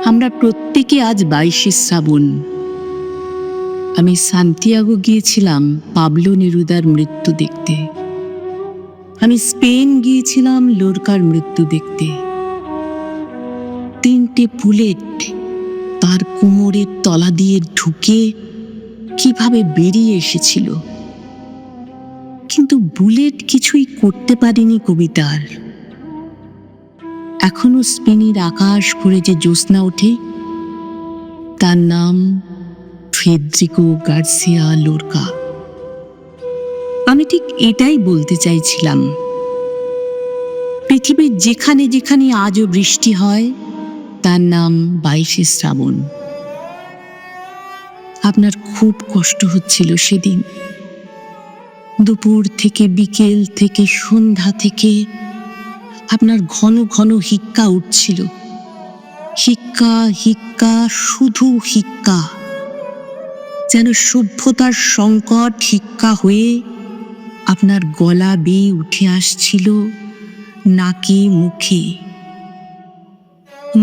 আমরা প্রত্যেকে আজ 22শে শ্রাবণ। আমি সান্তিয়াগো গিয়েছিলাম পাবলো নেরুদার মৃত্যু দেখতে। আমি স্পেন গিয়েছিলাম লোরকার মৃত্যু দেখতে। 3টে বুলেট তার কোমরের তলা দিয়ে ঢুকে কিভাবে বেরিয়ে এসেছিল, কিন্তু বুলেট কিছুই করতে পারেনি কবিতার। এখনো স্পেনের আকাশ ভরে যে জ্যোৎস্না ওঠে, তার নাম ফেদ্রিকো গার্সিয়া লোরকা। আমি ঠিক এটাই বলতে চাইছিলাম। পৃথিবীর যেখানে যেখানে আজও বৃষ্টি হয়, তার নাম 22শে শ্রাবণ। আপনার খুব কষ্ট হচ্ছিল সেদিন। দুপুর থেকে বিকেল থেকে সন্ধ্যা থেকে আপনার ঘন ঘন হিক্কা উঠছিল। হিক্কা হিক্কা, শুধু হিক্কা, যেন সভ্যতার সংকট হিক্কা হয়ে আপনার গলা বেয়ে উঠে আসছিল নাকে মুখে।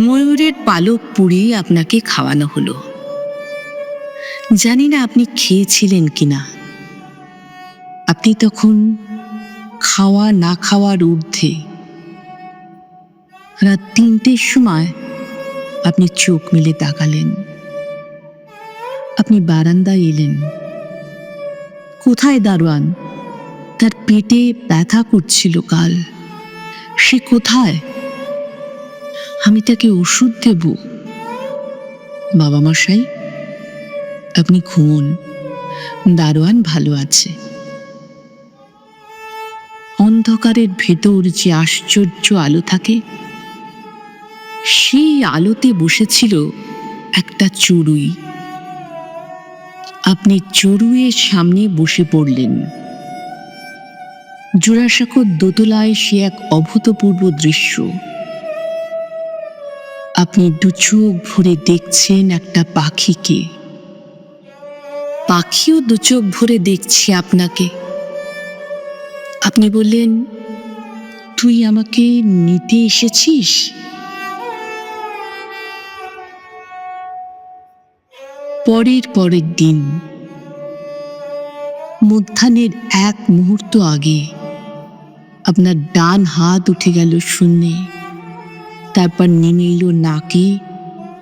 ময়ূরের পালক পুড়ে আপনাকে খাওয়ানো হলো। জানি না আপনি খেয়েছিলেন কিনা। আপনি তখন খাওয়া না খাওয়ার ঊর্ধ্বে। রাত 3টের সময় আপনি চোখ মেলে তাকালেন। আপনি বারান্দায় এলেন। কোথায় দারোয়ান? তার পেটে ব্যথা করছিল কাল। সে কোথায়? আমি তাকে ওষুধ দেব। বাবা মশাই, আপনি ঘুমুন, দারোয়ান ভালো আছে। অন্ধকারের ভেতর যে আশ্চর্য আলো থাকে, সেই আলোতে বসেছিল একটা চড়ুই। আপনি চড়ুইয়ের সামনে বসে পড়লেন। জোড়াসাঁকোর দোতলায় সে এক অভূতপূর্ব দৃশ্য। আপনি দু চোখ ভরে দেখছেন একটা পাখিকে। পাখিও দু চোখ ভরে দেখছে আপনাকে। আপনি বললেন, তুই আমাকে নিতে এসেছিস? পরের দিন মধ্যাহ্নের 1 মুহূর্ত আগে আপনার ডান হাত উঠে গেল শূন্যে, তারপর নেমে এলো নাকে,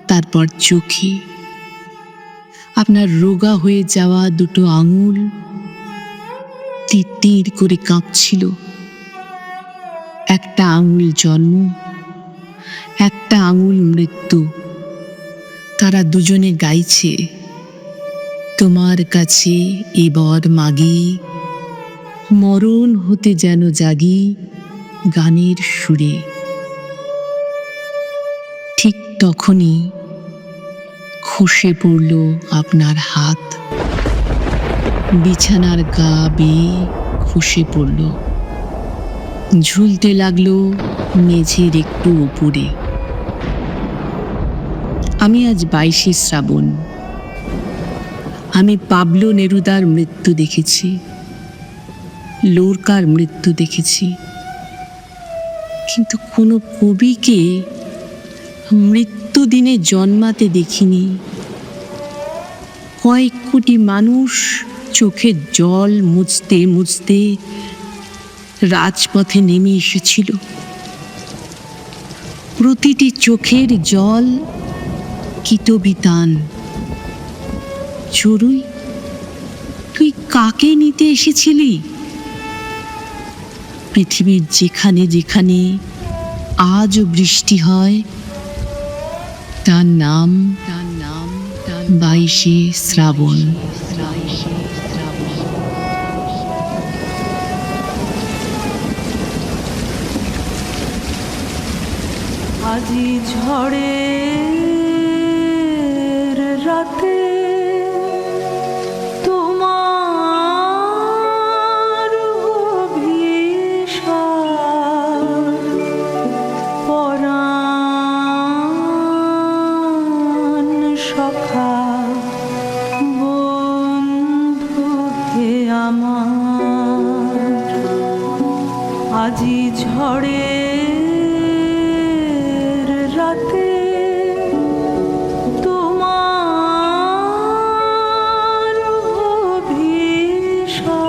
তারপর চোখে। আপনার রোগা হয়ে যাওয়া দুটো আঙুল তীর করে কাঁপছিল। একটা আঙুল জন্ম, একটা আঙুল মৃত্যু। তারা দুজনে গাইছে, তোমার কাছে এবার মাগি, মরণ হতে যেন জাগি গানের সুরে। ঠিক তখনই খসে পড়ল আপনার হাত, বিছানার গা বেয়ে খসে পড়ল, ঝুলতে লাগলো মেঝের একটু উপরে। আমি আজ 22শে শ্রাবণ। আমি পাবলো নেরুদার মৃত্যু দেখেছি, লোরকার মৃত্যু দেখেছি, কিন্তু কোনো কবিকে মৃত্যু দিনে জন্মাতে দেখিনি। কয়েক কোটি মানুষ চোখের জল মুছতে মুছতে রাজপথে নেমে এসেছিল। প্রতিটি চোখের জল কিতবিতান। চড়ুই, তুই কাকে নিতে এসেছিলি? পৃথিবীর যেখানে যেখানে আজও বৃষ্টি হয়, তার নাম 22শে শ্রাবণ। আজি ঝড়ের রাতে তোমার অভিসার, পরাণ সখা বন্ধু হে আমার। আজি ঝড়ে রাতে স